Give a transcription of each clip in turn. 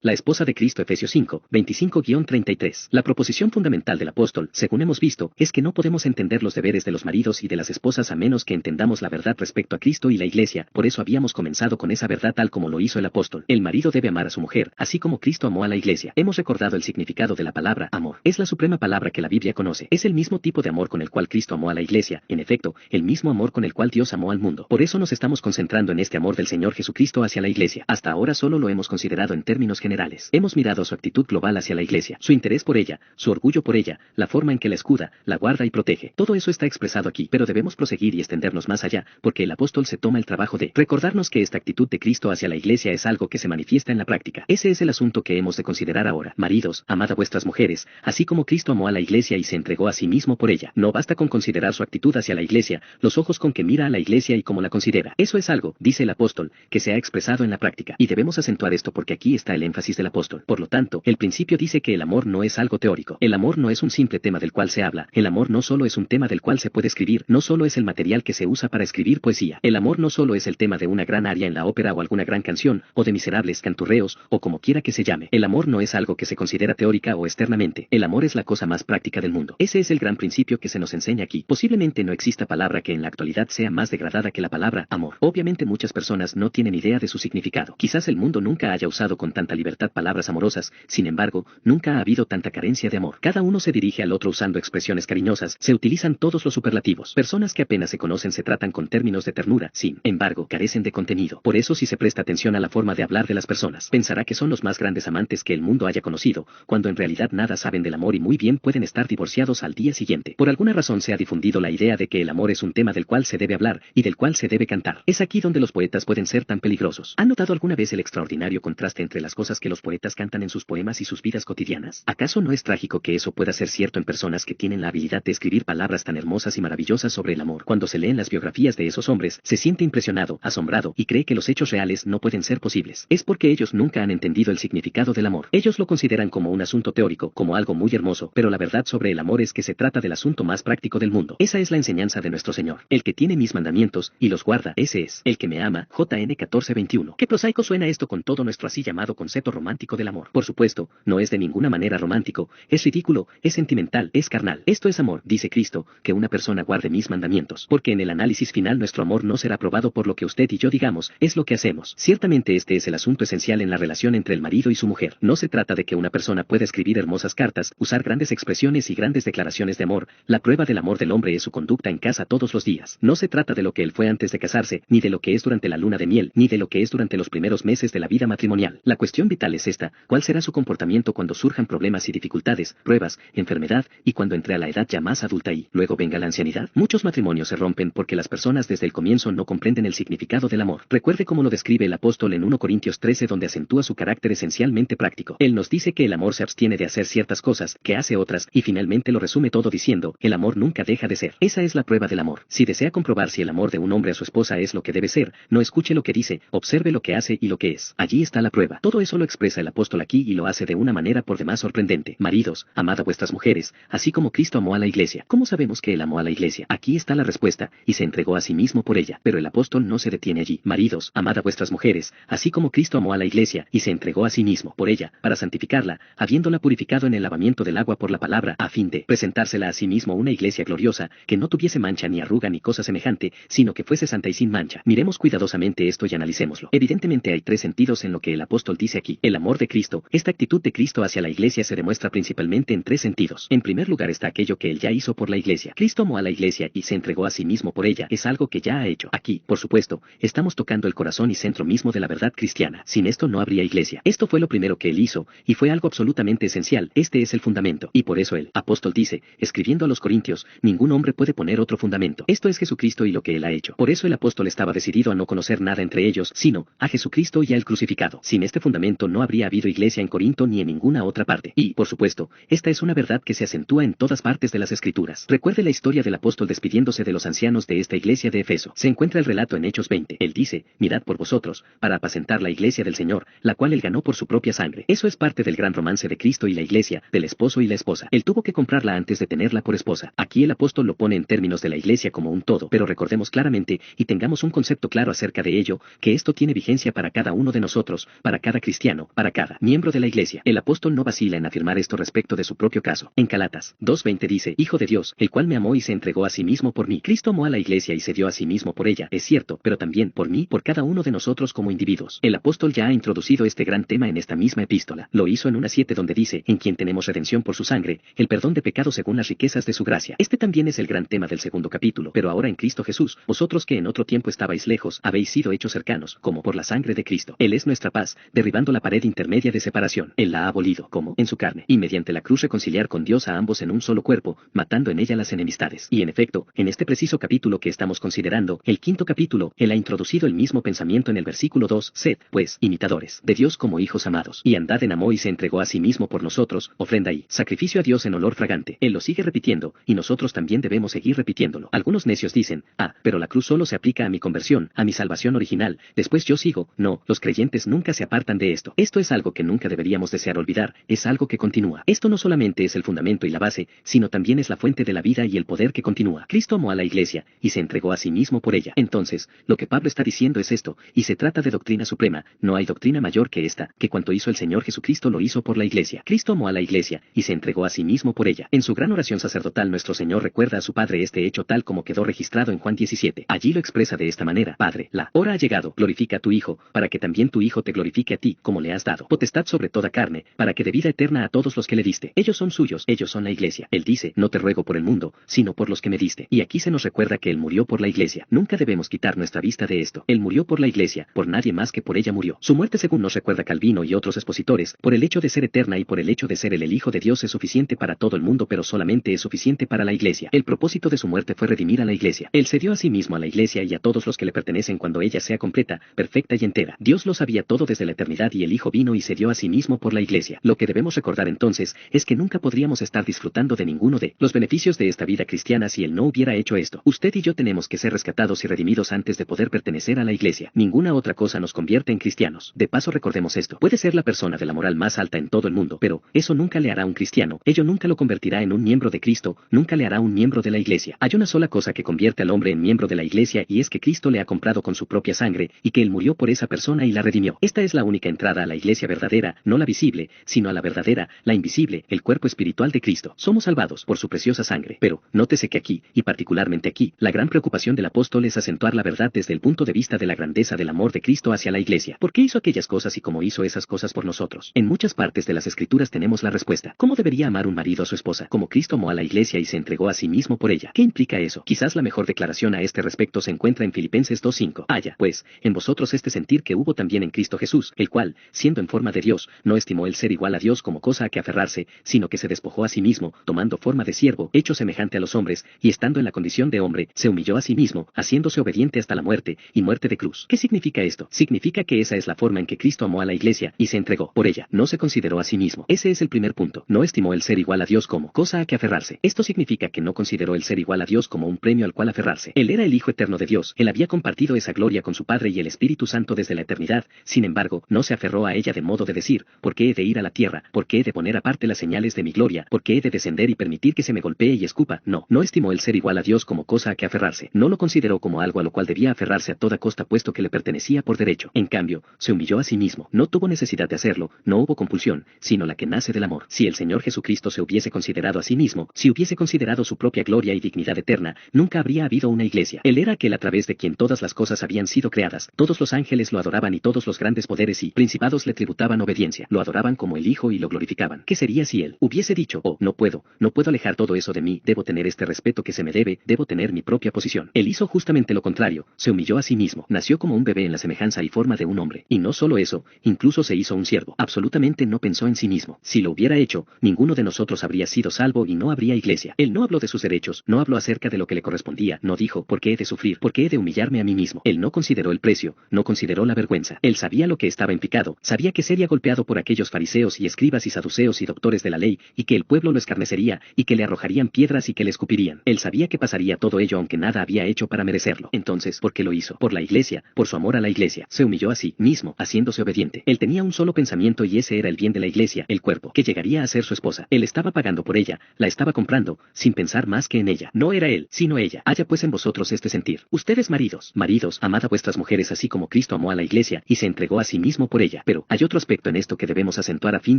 La esposa de Cristo Efesios 5, 25-33. La proposición fundamental del apóstol, según hemos visto, es que no podemos entender los deberes de los maridos y de las esposas a menos que entendamos la verdad respecto a Cristo y la Iglesia. Por eso habíamos comenzado con esa verdad tal como lo hizo el apóstol. El marido debe amar a su mujer, así como Cristo amó a la Iglesia. Hemos recordado el significado de la palabra amor. Es la suprema palabra que la Biblia conoce. Es el mismo tipo de amor con el cual Cristo amó a la Iglesia, en efecto, el mismo amor con el cual Dios amó al mundo. Por eso nos estamos concentrando en este amor del Señor Jesucristo hacia la Iglesia. Hasta ahora solo lo hemos considerado en términos generales. Hemos mirado su actitud global hacia la Iglesia, su interés por ella, su orgullo por ella, la forma en que la escuda, la guarda y protege. Todo eso está expresado aquí, pero debemos proseguir y extendernos más allá, porque el apóstol se toma el trabajo de recordarnos que esta actitud de Cristo hacia la Iglesia es algo que se manifiesta en la práctica. Ese es el asunto que hemos de considerar ahora. Maridos, amad a vuestras mujeres, así como Cristo amó a la Iglesia y se entregó a sí mismo por ella. No basta con considerar su actitud hacia la Iglesia, los ojos con que mira a la Iglesia y cómo la considera. Eso es algo, dice el apóstol, que se ha expresado en la práctica. Y debemos acentuar esto porque aquí está el énfasis del apóstol. Por lo tanto, el principio dice que el amor no es algo teórico. El amor no es un simple tema del cual se habla. El amor no solo es un tema del cual se puede escribir, no solo es el material que se usa para escribir poesía. El amor no solo es el tema de una gran aria en la ópera o alguna gran canción, o de miserables canturreos, o como quiera que se llame. El amor no es algo que se considera teórica o externamente. El amor es la cosa más práctica del mundo. Ese es el gran principio que se nos enseña aquí. Posiblemente no exista palabra que en la actualidad sea más degradada que la palabra amor. Obviamente muchas personas no tienen idea de su significado. Quizás el mundo nunca haya usado con tanta libertad palabras amorosas, sin embargo, nunca ha habido tanta carencia de amor. Cada uno se dirige al otro usando expresiones cariñosas, se utilizan todos los superlativos. Personas que apenas se conocen se tratan con términos de ternura, sin embargo, carecen de contenido. Por eso si se presta atención a la forma de hablar de las personas, pensará que son los más grandes amantes que el mundo haya conocido, cuando en realidad nada saben del amor y muy bien pueden estar divorciados al día siguiente. Por alguna razón se ha difundido la idea de que el amor es un tema del cual se debe hablar, y del cual se debe cantar. Es aquí donde los poetas pueden ser tan peligrosos. ¿Han notado alguna vez el extraordinario contraste entre las cosas que los poetas cantan en sus poemas y sus vidas cotidianas? ¿Acaso no es trágico que eso pueda ser cierto en personas que tienen la habilidad de escribir palabras tan hermosas y maravillosas sobre el amor? Cuando se leen las biografías de esos hombres, se siente impresionado, asombrado, y cree que los hechos reales no pueden ser posibles. Es porque ellos nunca han entendido el significado del amor. Ellos lo consideran como un asunto teórico, como algo muy hermoso, pero la verdad sobre el amor es que se trata del asunto más práctico del mundo. Esa es la enseñanza de nuestro Señor. El que tiene mis mandamientos, y los guarda, ese es. El que me ama, JN 14:21. Qué prosaico suena esto con todo nuestro así llamado concepto romántico del amor. Por supuesto, no es de ninguna manera romántico, es ridículo, es sentimental, es carnal. Esto es amor, dice Cristo, que una persona guarde mis mandamientos, porque en el análisis final nuestro amor no será probado por lo que usted y yo digamos, es lo que hacemos. Ciertamente este es el asunto esencial en la relación entre el marido y su mujer. No se trata de que una persona pueda escribir hermosas cartas, usar grandes expresiones y grandes declaraciones de amor. La prueba del amor del hombre es su conducta en casa todos los días. No se trata de lo que él fue antes de casarse, ni de lo que es durante la luna de miel, ni de lo que es durante los primeros meses de la vida matrimonial. La cuestión vital es esta: ¿cuál será su comportamiento cuando surjan problemas y dificultades, pruebas, enfermedad, y cuando entre a la edad ya más adulta y luego venga la ancianidad? Muchos matrimonios se rompen porque las personas desde el comienzo no comprenden el significado del amor. Recuerde cómo lo describe el apóstol en 1 Corintios 13, donde acentúa su carácter esencialmente práctico. Él nos dice que el amor se abstiene de hacer ciertas cosas, que hace otras, y finalmente lo resume todo diciendo, el amor nunca deja de ser. Esa es la prueba del amor. Si desea comprobar si el amor de un hombre a su esposa es lo que debe ser, no escuche lo que dice, observe lo que hace y lo que es. Allí está la prueba. Todo eso lo expresa el apóstol aquí y lo hace de una manera por demás sorprendente. Maridos, amad a vuestras mujeres, así como Cristo amó a la Iglesia. ¿Cómo sabemos que él amó a la Iglesia? Aquí está la respuesta, y se entregó a sí mismo por ella. Pero el apóstol no se detiene allí. Maridos, amad a vuestras mujeres, así como Cristo amó a la Iglesia, y se entregó a sí mismo por ella, para santificarla, habiéndola purificado en el lavamiento del agua por la palabra, a fin de presentársela a sí mismo una iglesia gloriosa, que no tuviese mancha ni arruga ni cosa semejante, sino que fuese santa y sin mancha. Miremos cuidadosamente esto y analicémoslo. Evidentemente hay tres sentidos en lo que el apóstol dice aquí. El amor de Cristo, esta actitud de Cristo hacia la Iglesia se demuestra principalmente en tres sentidos. En primer lugar está aquello que él ya hizo por la Iglesia. Cristo amó a la Iglesia y se entregó a sí mismo por ella. Es algo que ya ha hecho. Aquí, por supuesto, estamos tocando el corazón y centro mismo de la verdad cristiana. Sin esto no habría Iglesia. Esto fue lo primero que él hizo, y fue algo absolutamente esencial. Este es el fundamento. Y por eso el apóstol dice, escribiendo a los Corintios, ningún hombre puede poner otro fundamento. Esto es Jesucristo y lo que él ha hecho. Por eso el apóstol estaba decidido a no conocer nada entre ellos, sino a Jesucristo y a él crucificado. Sin este fundamento no habría habido Iglesia en Corinto ni en ninguna otra parte. Y, por supuesto, esta es una verdad que se acentúa en todas partes de las Escrituras. Recuerde la historia del apóstol despidiéndose de los ancianos de esta iglesia de Efeso. Se encuentra el relato en Hechos 20. Él dice, mirad por vosotros, para apacentar la iglesia del Señor, la cual él ganó por su propia sangre. Eso es parte del gran romance de Cristo y la iglesia, del esposo y la esposa. Él tuvo que comprarla antes de tenerla por esposa. Aquí el apóstol lo pone en términos de la iglesia como un todo, pero recordemos claramente, y tengamos un concepto claro acerca de ello, que esto tiene vigencia para cada uno de nosotros, para cada cristiano, cristiano, para cada miembro de la iglesia. El apóstol no vacila en afirmar esto respecto de su propio caso. En Galatas 2:20 dice, Hijo de Dios, el cual me amó y se entregó a sí mismo por mí. Cristo amó a la iglesia y se dio a sí mismo por ella, es cierto, pero también por mí, por cada uno de nosotros como individuos. El apóstol ya ha introducido este gran tema en esta misma epístola. Lo hizo en 1:7 donde dice, en quien tenemos redención por su sangre, el perdón de pecados según las riquezas de su gracia. Este también es el gran tema del segundo capítulo. Pero ahora en Cristo Jesús, vosotros que en otro tiempo estabais lejos, habéis sido hechos cercanos, como por la sangre de Cristo. Él es nuestra paz, derribando la pared intermedia de separación. Él la ha abolido, como en su carne, y mediante la cruz reconciliar con Dios a ambos en un solo cuerpo, matando en ella las enemistades. Y en efecto, en este preciso capítulo que estamos considerando, el quinto capítulo, él ha introducido el mismo pensamiento en el versículo 2, sed, pues, imitadores de Dios como hijos amados, y andad en amor y se entregó a sí mismo por nosotros, ofrenda y sacrificio a Dios en olor fragante. Él lo sigue repitiendo, y nosotros también debemos seguir repitiéndolo. Algunos necios dicen, pero la cruz solo se aplica a mi conversión, a mi salvación original, después yo sigo. No, los creyentes nunca se apartan de esto. Esto es algo que nunca deberíamos desear olvidar, es algo que continúa. Esto no solamente es el fundamento y la base, sino también es la fuente de la vida y el poder que continúa. Cristo amó a la iglesia, y se entregó a sí mismo por ella. Entonces, lo que Pablo está diciendo es esto, y se trata de doctrina suprema. No hay doctrina mayor que esta, que cuanto hizo el Señor Jesucristo lo hizo por la iglesia. Cristo amó a la iglesia, y se entregó a sí mismo por ella. En su gran oración sacerdotal nuestro Señor recuerda a su Padre este hecho tal como quedó registrado en Juan 17. Allí lo expresa de esta manera, Padre, la hora ha llegado, glorifica a tu Hijo, para que también tu Hijo te glorifique a ti, como le has dado potestad sobre toda carne, para que dé vida eterna a todos los que le diste. Ellos son suyos, ellos son la iglesia. Él dice, no te ruego por el mundo, sino por los que me diste. Y aquí se nos recuerda que Él murió por la iglesia. Nunca debemos quitar nuestra vista de esto. Él murió por la iglesia, por nadie más que por ella murió. Su muerte, según nos recuerda Calvino y otros expositores, por el hecho de ser eterna y por el hecho de ser el Hijo de Dios es suficiente para todo el mundo, pero solamente es suficiente para la iglesia. El propósito de su muerte fue redimir a la iglesia. Él se dio a sí mismo a la iglesia y a todos los que le pertenecen cuando ella sea completa, perfecta y entera. Dios lo sabía todo desde la eternidad y el Hijo vino y se dio a sí mismo por la iglesia. Lo que debemos recordar entonces es que nunca podríamos estar disfrutando de ninguno de los beneficios de esta vida cristiana si Él no hubiera hecho esto. Usted y yo tenemos que ser rescatados y redimidos antes de poder pertenecer a la iglesia. Ninguna otra cosa nos convierte en cristianos. De paso recordemos esto. Puede ser la persona de la moral más alta en todo el mundo, pero eso nunca le hará un cristiano. Ello nunca lo convertirá en un miembro de Cristo, nunca le hará un miembro de la iglesia. Hay una sola cosa que convierte al hombre en miembro de la iglesia y es que Cristo le ha comprado con su propia sangre y que Él murió por esa persona y la redimió. Esta es la única entrada a la iglesia verdadera, no la visible, sino a la verdadera, la invisible, el cuerpo espiritual de Cristo. Somos salvados por su preciosa sangre. Pero, nótese que aquí, y particularmente aquí, la gran preocupación del apóstol es acentuar la verdad desde el punto de vista de la grandeza del amor de Cristo hacia la iglesia. ¿Por qué hizo aquellas cosas y cómo hizo esas cosas por nosotros? En muchas partes de las escrituras tenemos la respuesta. ¿Cómo debería amar un marido a su esposa? Como Cristo amó a la iglesia y se entregó a sí mismo por ella. ¿Qué implica eso? Quizás la mejor declaración a este respecto se encuentra en Filipenses 2:5. Haya, pues, en vosotros este sentir que hubo también en Cristo Jesús, el cual, siendo en forma de Dios, no estimó el ser igual a Dios como cosa a que aferrarse, sino que se despojó a sí mismo, tomando forma de siervo, hecho semejante a los hombres, y estando en la condición de hombre, se humilló a sí mismo, haciéndose obediente hasta la muerte, y muerte de cruz. ¿Qué significa esto? Significa que esa es la forma en que Cristo amó a la iglesia, y se entregó por ella. No se consideró a sí mismo. Ese es el primer punto. No estimó el ser igual a Dios como cosa a que aferrarse. Esto significa que no consideró el ser igual a Dios como un premio al cual aferrarse. Él era el Hijo eterno de Dios. Él había compartido esa gloria con su Padre y el Espíritu Santo desde la eternidad. Sin embargo, no se aferró a ella de modo de decir, ¿por qué he de ir a la tierra? ¿Por qué he de poner aparte las señales de mi gloria? ¿Por qué he de descender y permitir que se me golpee y escupa? No, no estimó el ser igual a Dios como cosa a que aferrarse. No lo consideró como algo a lo cual debía aferrarse a toda costa puesto que le pertenecía por derecho. En cambio, se humilló a sí mismo. No tuvo necesidad de hacerlo, no hubo compulsión, sino la que nace del amor. Si el Señor Jesucristo se hubiese considerado a sí mismo, si hubiese considerado su propia gloria y dignidad eterna, nunca habría habido una iglesia. Él era aquel a través de quien todas las cosas habían sido creadas. Todos los ángeles lo adoraban y todos los grandes poderes y principados le tributaban obediencia. Lo adoraban como el Hijo y lo glorificaban. ¿Qué sería si Él hubiese dicho, oh, no puedo alejar todo eso de mí, debo tener este respeto que se me debe, debo tener mi propia posición? Él hizo justamente lo contrario, se humilló a sí mismo, nació como un bebé en la semejanza y forma de un hombre. Y no solo eso, incluso se hizo un siervo. Absolutamente no pensó en sí mismo. Si lo hubiera hecho, ninguno de nosotros habría sido salvo y no habría iglesia. Él no habló de sus derechos, no habló acerca de lo que le correspondía, no dijo, ¿por qué he de sufrir? ¿Por qué he de humillarme a mí mismo? Él no consideró el precio, no consideró la vergüenza. Él sabía lo que estaba en pecado, sabía que sería golpeado por aquellos fariseos y escribas y saduceos y doctores de la ley, y que el pueblo lo escarnecería, y que le arrojarían piedras y que le escupirían. Él sabía que pasaría todo ello aunque nada había hecho para merecerlo. Entonces, ¿por qué lo hizo? Por la iglesia, por su amor a la iglesia. Se humilló a sí mismo, haciéndose obediente. Él tenía un solo pensamiento y ese era el bien de la iglesia, el cuerpo, que llegaría a ser su esposa. Él estaba pagando por ella, la estaba comprando, sin pensar más que en ella. No era él, sino ella. Haya pues en vosotros este sentir. Ustedes maridos, amad a vuestras mujeres así como Cristo amó a la iglesia y se entregó a sí mismo por ella. iglesia. Pero hay otro aspecto en esto que debemos acentuar a fin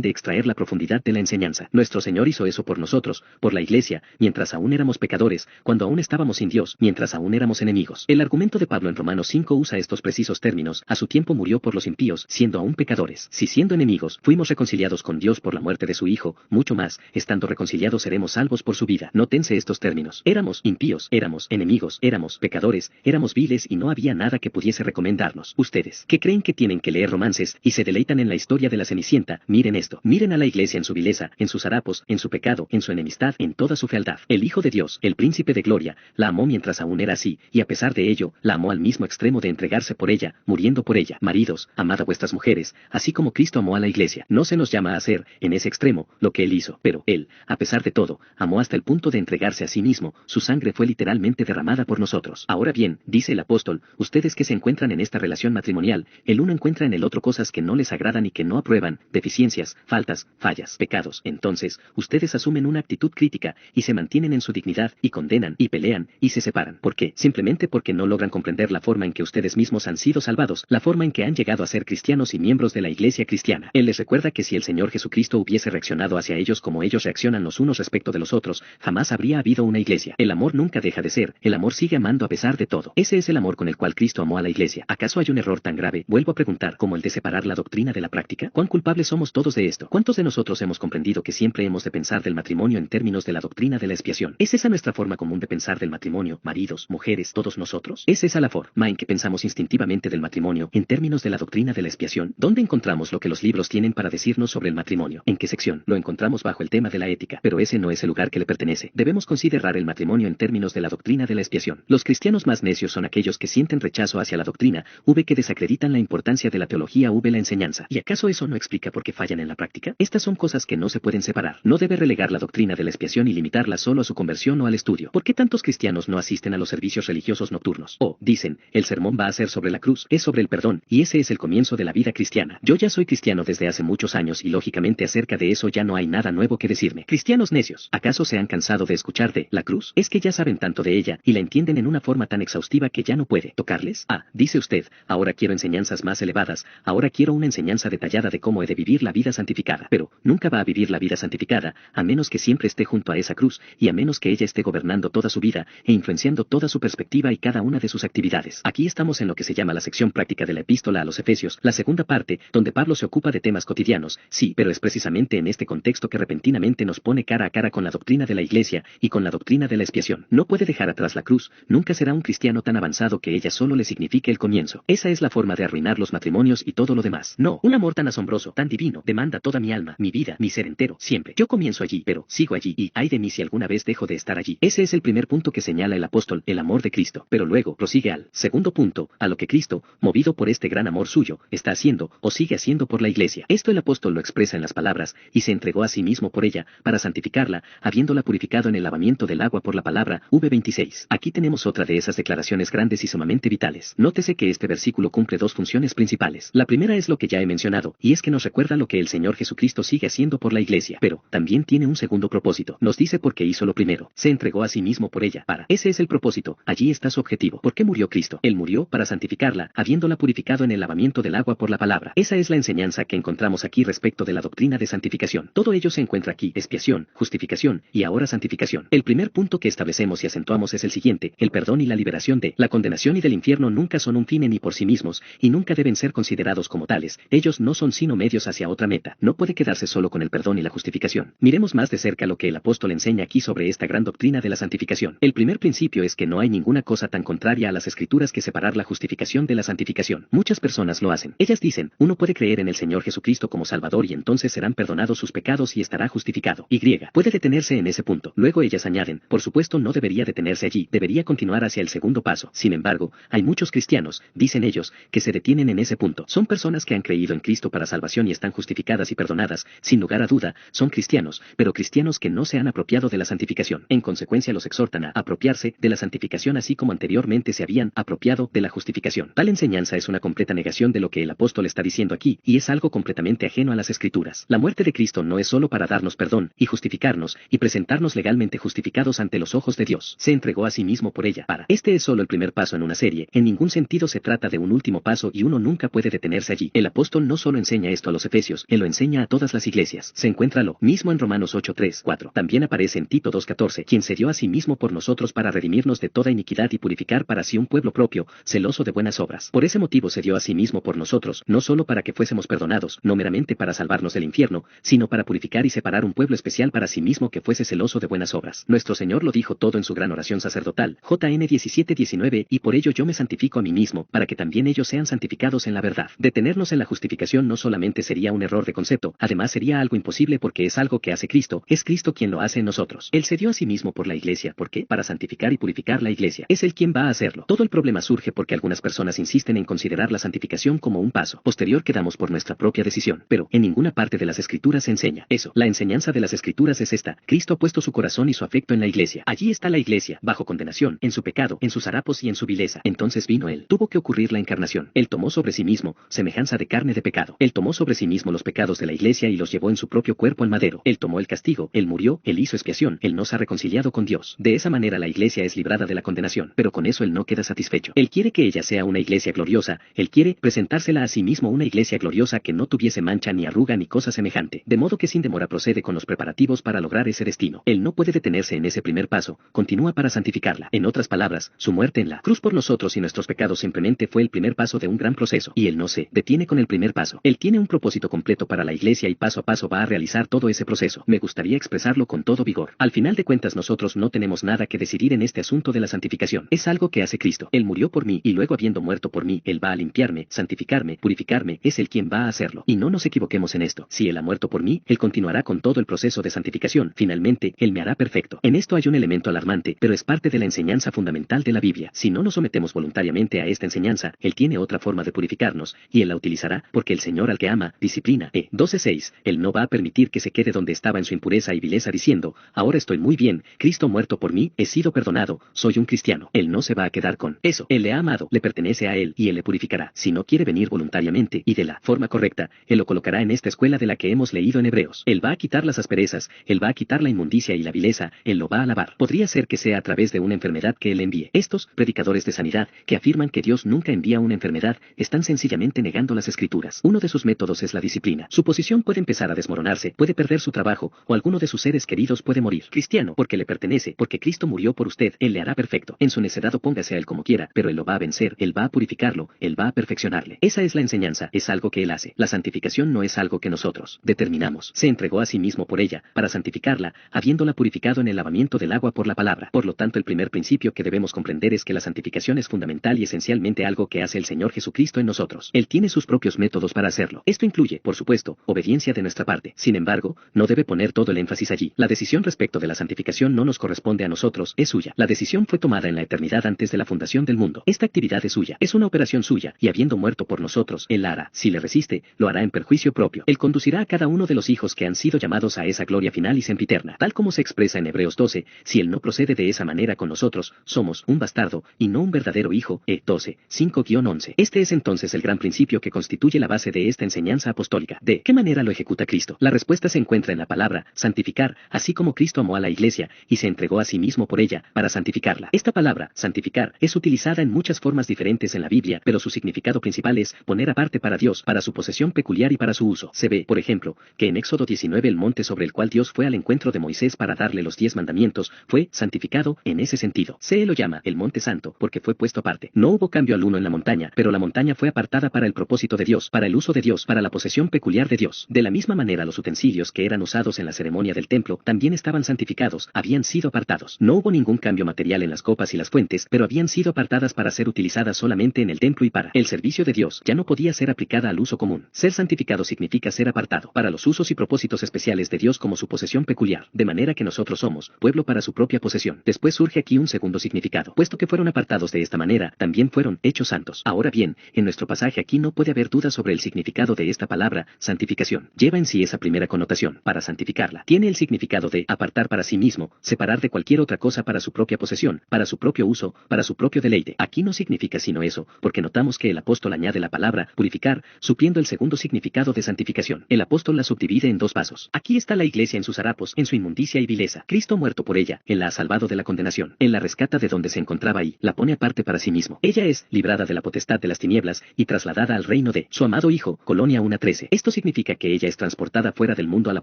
de extraer la profundidad de la enseñanza. Nuestro Señor hizo eso por nosotros, por la iglesia, mientras aún éramos pecadores, cuando aún estábamos sin Dios, mientras aún éramos enemigos. El argumento de Pablo en Romanos 5 usa estos precisos términos: a su tiempo murió por los impíos, siendo aún pecadores. Si siendo enemigos, fuimos reconciliados con Dios por la muerte de su Hijo, mucho más, estando reconciliados seremos salvos por su vida. Nótense estos términos: éramos impíos, éramos enemigos, éramos pecadores, éramos viles y no había nada que pudiese recomendarnos. Ustedes, que creen que tienen que leer romances y se deleitan en la historia de la Cenicienta, miren esto. Miren a la iglesia en su vileza, en sus harapos, en su pecado, en su enemistad, en toda su fealdad. El Hijo de Dios, el Príncipe de Gloria, la amó mientras aún era así, y a pesar de ello, la amó al mismo extremo de entregarse por ella, muriendo por ella. Maridos, amad a vuestras mujeres, así como Cristo amó a la iglesia. No se nos llama a hacer, en ese extremo, lo que Él hizo, pero Él, a pesar de todo, amó hasta el punto de entregarse a sí mismo, su sangre fue literalmente derramada por nosotros. Ahora bien, dice el apóstol, ustedes que se encuentran en esta relación matrimonial, el uno encuentra en el otro cosas que no les agradan y que no aprueban, deficiencias, faltas, fallas, pecados. Entonces, ustedes asumen una actitud crítica, y se mantienen en su dignidad, y condenan, y pelean, y se separan. ¿Por qué? Simplemente porque no logran comprender la forma en que ustedes mismos han sido salvados, la forma en que han llegado a ser cristianos y miembros de la iglesia cristiana. Él les recuerda que si el Señor Jesucristo hubiese reaccionado hacia ellos como ellos reaccionan los unos respecto de los otros, jamás habría habido una iglesia. El amor nunca deja de ser, el amor sigue amando a pesar de todo. Ese es el amor con el cual Cristo amó a la iglesia. ¿Acaso hay un error tan grave, vuelvo a preguntar, como el de separar la doctrina de la práctica? ¿Cuán culpables somos todos de esto? ¿Cuántos de nosotros hemos comprendido que siempre hemos de pensar del matrimonio en términos de la doctrina de la expiación? ¿Es esa nuestra forma común de pensar del matrimonio, maridos, mujeres, todos nosotros? ¿Es esa la forma en que pensamos instintivamente del matrimonio en términos de la doctrina de la expiación? ¿Dónde encontramos lo que los libros tienen para decirnos sobre el matrimonio? ¿En qué sección? Lo encontramos bajo el tema de la ética, pero ese no es el lugar que le pertenece. Debemos considerar el matrimonio en términos de la doctrina de la expiación. Los cristianos más necios son aquellos que sienten rechazo hacia la doctrina, que desacreditan la importancia de la teología, la enseñanza. ¿Y acaso eso no explica por qué fallan en la práctica? Estas son cosas que no se pueden separar. No debe relegar la doctrina de la expiación y limitarla solo a su conversión o al estudio. ¿Por qué tantos cristianos no asisten a los servicios religiosos nocturnos? O, dicen, el sermón va a ser sobre la cruz, es sobre el perdón, y ese es el comienzo de la vida cristiana. Yo ya soy cristiano desde hace muchos años y lógicamente acerca de eso ya no hay nada nuevo que decirme. Cristianos necios, ¿acaso se han cansado de escuchar de la cruz? Es que ya saben tanto de ella y la entienden en una forma tan exhaustiva que ya no puede tocarles. Ah, dice usted, ahora quiero enseñanzas más elevadas, ahora quiero una enseñanza detallada de cómo he de vivir la vida santificada. Pero, nunca va a vivir la vida santificada, a menos que siempre esté junto a esa cruz, y a menos que ella esté gobernando toda su vida, e influenciando toda su perspectiva y cada una de sus actividades. Aquí estamos en lo que se llama la sección práctica de la epístola a los Efesios, la segunda parte, donde Pablo se ocupa de temas cotidianos, sí, pero es precisamente en este contexto que repentinamente nos pone cara a cara con la doctrina de la iglesia, y con la doctrina de la expiación. No puede dejar atrás la cruz, nunca será un cristiano tan avanzado que ella solo le signifique el comienzo. Esa es la forma de arruinar los matrimonios y todo lo demás. No, un amor tan asombroso, tan divino, demanda toda mi alma, mi vida, mi ser entero, siempre. Yo comienzo allí, pero sigo allí, y ay de mí si alguna vez dejo de estar allí. Ese es el primer punto que señala el apóstol, el amor de Cristo. Pero luego, prosigue al segundo punto, a lo que Cristo, movido por este gran amor suyo, está haciendo, o sigue haciendo por la iglesia. Esto el apóstol lo expresa en las palabras, y se entregó a sí mismo por ella, para santificarla, habiéndola purificado en el lavamiento del agua por la palabra, v26. Aquí tenemos otra de esas declaraciones grandes y sumamente vitales. Nótese que este versículo cumple dos funciones principales. La primera es lo que ya he mencionado, y es que nos recuerda lo que el Señor Jesucristo sigue haciendo por la iglesia. Pero, también tiene un segundo propósito. Nos dice por qué hizo lo primero. Se entregó a sí mismo por ella. Ese es el propósito. Allí está su objetivo. ¿Por qué murió Cristo? Él murió para santificarla, habiéndola purificado en el lavamiento del agua por la palabra. Esa es la enseñanza que encontramos aquí respecto de la doctrina de santificación. Todo ello se encuentra aquí: expiación, justificación, y ahora santificación. El primer punto que establecemos y acentuamos es el siguiente: el perdón y la liberación de la condenación y del infierno nunca son un fin ni por sí mismos, y nunca deben ser considerados como tales. Ellos no son sino medios hacia otra meta. No puede quedarse solo con el perdón y la justificación. Miremos más de cerca lo que el apóstol enseña aquí sobre esta gran doctrina de la santificación. El primer principio es que no hay ninguna cosa tan contraria a las escrituras que separar la justificación de la santificación. Muchas personas lo hacen. Ellas dicen, uno puede creer en el Señor Jesucristo como Salvador y entonces serán perdonados sus pecados y estará justificado. Y puede detenerse en ese punto. Luego ellas añaden, por supuesto no debería detenerse allí, debería continuar hacia el segundo paso. Sin embargo, hay muchos cristianos, dicen ellos, que se detienen en ese punto. Son personas que han creído en Cristo para salvación y están justificadas y perdonadas, sin lugar a duda, son cristianos, pero cristianos que no se han apropiado de la santificación. En consecuencia los exhortan a apropiarse de la santificación así como anteriormente se habían apropiado de la justificación. Tal enseñanza es una completa negación de lo que el apóstol está diciendo aquí, y es algo completamente ajeno a las escrituras. La muerte de Cristo no es solo para darnos perdón, y justificarnos, y presentarnos legalmente justificados ante los ojos de Dios. Se entregó a sí mismo por ella. Este es solo el primer paso en una serie, en ningún sentido se trata de un último paso y uno nunca puede detenerse allí. el apóstol no solo enseña esto a los efesios, él lo enseña a todas las iglesias. Se encuentra lo mismo en Romanos 8:3-4. También aparece en Tito 2:14, quien se dio a sí mismo por nosotros para redimirnos de toda iniquidad y purificar para sí un pueblo propio, celoso de buenas obras. Por ese motivo se dio a sí mismo por nosotros, no solo para que fuésemos perdonados, no meramente para salvarnos del infierno, sino para purificar y separar un pueblo especial para sí mismo que fuese celoso de buenas obras. Nuestro Señor lo dijo todo en su gran oración sacerdotal, JN 17:19, y por ello yo me santifico a mí mismo, para que también ellos sean santificados en la verdad. Detenernos en la justificación no solamente sería un error de concepto, además sería algo imposible porque es algo que hace Cristo, es Cristo quien lo hace en nosotros. Él se dio a sí mismo por la iglesia, ¿por qué? Para santificar y purificar la iglesia. Es Él quien va a hacerlo. Todo el problema surge porque algunas personas insisten en considerar la santificación como un paso posterior que damos por nuestra propia decisión, pero en ninguna parte de las Escrituras se enseña eso. La enseñanza de las Escrituras es esta: Cristo ha puesto su corazón y su afecto en la iglesia. Allí está la iglesia, bajo condenación, en su pecado, en sus harapos y en su vileza. Entonces vino Él. Tuvo que ocurrir la encarnación. Él tomó sobre sí mismo semejanza de carne de pecado. Él tomó sobre sí mismo los pecados de la iglesia y los llevó en su propio cuerpo al madero. Él tomó el castigo, Él murió, Él hizo expiación, Él nos ha reconciliado con Dios. De esa manera la iglesia es librada de la condenación, pero con eso Él no queda satisfecho. Él quiere que ella sea una iglesia gloriosa, Él quiere presentársela a sí mismo una iglesia gloriosa que no tuviese mancha ni arruga ni cosa semejante, de modo que sin demora procede con los preparativos para lograr ese destino. Él no puede detenerse en ese primer paso, continúa para santificarla. En otras palabras, su muerte en la cruz por nosotros y nuestros pecados simplemente fue el primer paso de un gran proceso, y Él no se detiene con el primer paso. Él tiene un propósito completo para la iglesia y paso a paso va a realizar todo ese proceso. Me gustaría expresarlo con todo vigor. Al final de cuentas nosotros no tenemos nada que decidir en este asunto de la santificación. Es algo que hace Cristo. Él murió por mí y luego habiendo muerto por mí, Él va a limpiarme, santificarme, purificarme, es Él quien va a hacerlo. Y no nos equivoquemos en esto. Si Él ha muerto por mí, Él continuará con todo el proceso de santificación. Finalmente, Él me hará perfecto. En esto hay un elemento alarmante, pero es parte de la enseñanza fundamental de la Biblia. Si no nos sometemos voluntariamente a esta enseñanza, Él tiene otra forma de purificarnos, y Él la utilizará, porque el Señor al que ama, disciplina. 12:6. Él no va a permitir que se quede donde estaba en su impureza y vileza diciendo, ahora estoy muy bien, Cristo muerto por mí, he sido perdonado, soy un cristiano. Él no se va a quedar con eso. Él le ha amado, le pertenece a Él, y Él le purificará. Si no quiere venir voluntariamente, y de la forma correcta, Él lo colocará en esta escuela de la que hemos leído en Hebreos. Él va a quitar las asperezas, Él va a quitar la inmundicia y la vileza, Él lo va a lavar. Podría ser que sea a través de una enfermedad que Él envíe. Estos predicadores de sanidad, que afirman que Dios nunca envía una enfermedad, están sencillamente negando las Escrituras. Uno de sus métodos es la disciplina. Su posición puede empezar a desmoronarse, puede perder su trabajo, o alguno de sus seres queridos puede morir. Cristiano, porque le pertenece, porque Cristo murió por usted, Él le hará perfecto. En su necedad póngase a Él como quiera, pero Él lo va a vencer, Él va a purificarlo, Él va a perfeccionarle. Esa es la enseñanza, es algo que Él hace. La santificación no es algo que nosotros determinamos. Se entregó a sí mismo por ella, para santificarla, habiéndola purificado en el lavamiento del agua por la palabra. Por lo tanto, el primer principio que debemos comprender es que la santificación es fundamental y esencialmente algo que hace el Señor Jesucristo en nosotros. Él tiene sus propios métodos para hacerlo. Esto incluye, por supuesto, obediencia de nuestra parte. Sin embargo, no debe poner todo el énfasis allí. La decisión respecto de la santificación no nos corresponde a nosotros, es suya. La decisión fue tomada en la eternidad antes de la fundación del mundo. Esta actividad es suya, es una operación suya, y habiendo muerto por nosotros, Él la hará. Si le resiste, lo hará en perjuicio propio. Él conducirá a cada uno de los hijos que han sido llamados a esa gloria final y sempiterna. Tal como se expresa en Hebreos 12, si Él no procede de esa manera con nosotros, somos un bastardo, y no un verdadero hijo. 12, 5-11. Este es entonces el gran principio que constituye la base de esta enseñanza apostólica. ¿De qué manera lo ejecuta Cristo? La respuesta se encuentra en la palabra, santificar, así como Cristo amó a la iglesia, y se entregó a sí mismo por ella, para santificarla. Esta palabra, santificar, es utilizada en muchas formas diferentes en la Biblia, pero su significado principal es poner aparte para Dios, para su posesión peculiar y para su uso. Se ve, por ejemplo, que en Éxodo 19 el monte sobre el cual Dios fue al encuentro de Moisés para darle los 10 mandamientos, fue santificado en ese sentido. Se lo llama el monte santo, porque fue puesto aparte. No hubo cambio alguno en la montaña, pero la montaña fue apartada para el propósito de Dios, para el uso de Dios, para la posesión peculiar de Dios. De la misma manera los utensilios que eran usados en la ceremonia del templo también estaban santificados, habían sido apartados. No hubo ningún cambio material en las copas y las fuentes, pero habían sido apartadas para ser utilizadas solamente en el templo y para el servicio de Dios. Ya no podía ser aplicada al uso común. Ser santificado significa ser apartado para los usos y propósitos especiales de Dios como su posesión peculiar, de manera que nosotros somos pueblo para su propia posesión. Después surge aquí un segundo significado. Puesto que fueron apartados de esta manera, también fueron hechos santos. Ahora bien, en nuestro pasaje aquí no puede haber duda sobre el significado de esta palabra, santificación. Lleva en sí esa primera connotación, para santificarla. Tiene el significado de apartar para sí mismo, separar de cualquier otra cosa para su propia posesión, para su propio uso, para su propio deleite. Aquí no significa sino eso, porque notamos que el apóstol añade la palabra purificar, supliendo el segundo significado de santificación. El apóstol la subdivide en dos pasos. Aquí está la iglesia en sus harapos, en su inmundicia y vileza. Cristo muerto por ella, Él la ha salvado de la condenación. Él la rescata de donde se encontraba y la pone aparte para sí mismo. Ella es librada de la potestad de las tinieblas y trasladada al reino reino de su amado Hijo, Colonia 1:13. Esto significa que ella es transportada fuera del mundo a la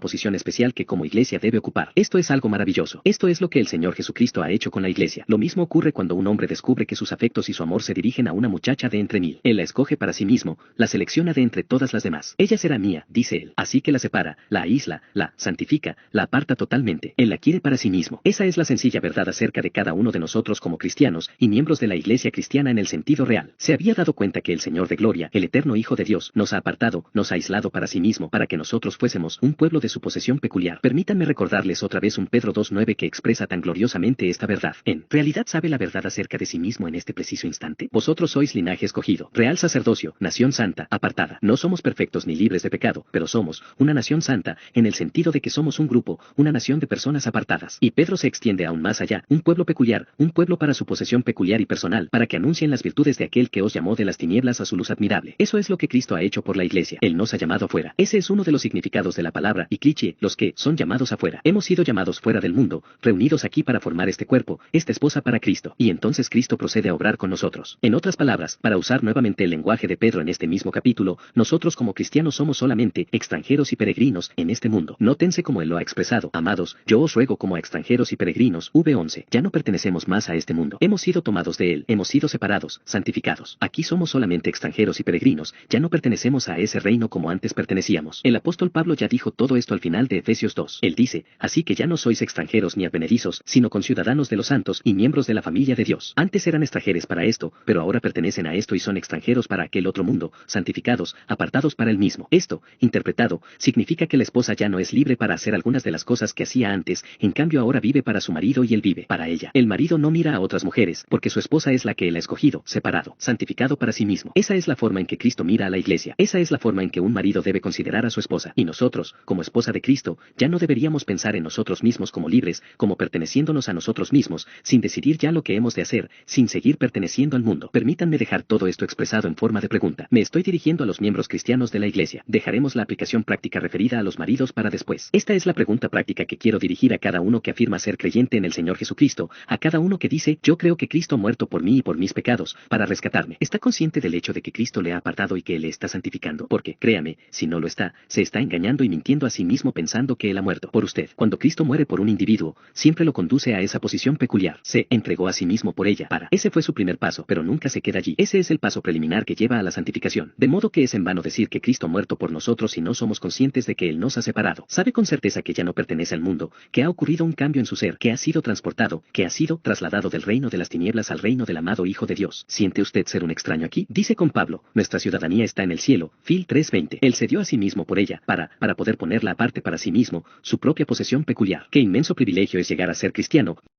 posición especial que como iglesia debe ocupar. Esto es algo maravilloso. Esto es lo que el Señor Jesucristo ha hecho con la iglesia. Lo mismo ocurre cuando un hombre descubre que sus afectos y su amor se dirigen a una muchacha de entre mil. Él la escoge para sí mismo, la selecciona de entre todas las demás. Ella será mía, dice él. Así que la separa, la aísla, la santifica, la aparta totalmente. Él la quiere para sí mismo. Esa es la sencilla verdad acerca de cada uno de nosotros como cristianos y miembros de la iglesia cristiana en el sentido real. Se había dado cuenta que el Señor de gloria, el eterno Hijo de Dios, nos ha apartado, nos ha aislado para sí mismo, para que nosotros fuésemos un pueblo de su posesión peculiar. Permítanme recordarles otra vez un Pedro 2:9 que expresa tan gloriosamente esta verdad. ¿En realidad sabe la verdad acerca de sí mismo en este preciso instante? Vosotros sois linaje escogido, real sacerdocio, nación santa, apartada. No somos perfectos ni libres de pecado, pero somos una nación santa, en el sentido de que somos un grupo, una nación de personas apartadas. Y Pedro se extiende aún más allá, un pueblo peculiar, un pueblo para su posesión peculiar y personal, para que anuncien las virtudes de aquel que os llamó de las tinieblas a su luz admirable. Eso es lo que Cristo ha hecho por la iglesia. Él nos ha llamado afuera. Ese es uno de los significados de la palabra, y cliché, los que son llamados afuera. Hemos sido llamados fuera del mundo, reunidos aquí para formar este cuerpo, esta esposa para Cristo. Y entonces Cristo procede a obrar con nosotros. En otras palabras, para usar nuevamente el lenguaje de Pedro en este mismo capítulo, nosotros como cristianos somos solamente extranjeros y peregrinos en este mundo. Nótense como él lo ha expresado. Amados, yo os ruego como a extranjeros y peregrinos. V11. Ya no pertenecemos más a este mundo. Hemos sido tomados de él, hemos sido separados, santificados. Aquí somos solamente extranjeros y peregrinos, ya no pertenecemos a ese reino como antes pertenecíamos. El apóstol Pablo ya dijo todo esto al final de Efesios 2. Él dice, así que ya no sois extranjeros ni advenedizos, sino conciudadanos de los santos y miembros de la familia de Dios. Antes eran extranjeros para esto, pero ahora pertenecen a esto y son extranjeros para aquel otro mundo, santificados, apartados para el mismo. Esto, interpretado, significa que la esposa ya no es libre para hacer algunas de las cosas que hacía antes, en cambio ahora vive para su marido y él vive para ella. El marido no mira a otras mujeres, porque su esposa es la que él ha escogido, separado, santificado para sí mismo. Esa es la forma en que Cristo mira a la iglesia. Esa es la forma en que un marido debe considerar a su esposa. Y nosotros, como esposa de Cristo, ya no deberíamos pensar en nosotros mismos como libres, como perteneciéndonos a nosotros mismos, sin decidir ya lo que hemos de hacer, sin seguir perteneciendo al mundo. Permítanme dejar todo esto expresado en forma de pregunta. Me estoy dirigiendo a los miembros cristianos de la iglesia. Dejaremos la aplicación práctica referida a los maridos para después. Esta es la pregunta práctica que quiero dirigir a cada uno que afirma ser creyente en el Señor Jesucristo, a cada uno que dice, yo creo que Cristo ha muerto por mí y por mis pecados, para rescatarme. ¿Está consciente del hecho de que Cristo le ha apartado y que Él le está santificando? Porque, créame, si no lo está, se está engañando y mintiendo a sí mismo pensando que Él ha muerto por usted. Cuando Cristo muere por un individuo, siempre lo conduce a esa posición peculiar. Se entregó a sí mismo por ella. Ese fue su primer paso, pero nunca se queda allí. Ese es el paso preliminar que lleva a la santificación. De modo que es en vano decir que Cristo ha muerto por nosotros si no somos conscientes de que Él nos ha separado. Sabe con certeza que ya no pertenece al mundo, que ha ocurrido un cambio en su ser, que ha sido transportado, que ha sido trasladado del reino de las tinieblas al reino del amado Hijo de Dios. ¿Siente usted ser un extraño aquí? Dice con Pablo, nuestra ciudadanía está en el cielo, Fil 3:20. Él se dio a sí mismo por ella, para poder ponerla aparte para sí mismo, su propia posesión peculiar. Qué inmenso privilegio es llegar a ser cristiano.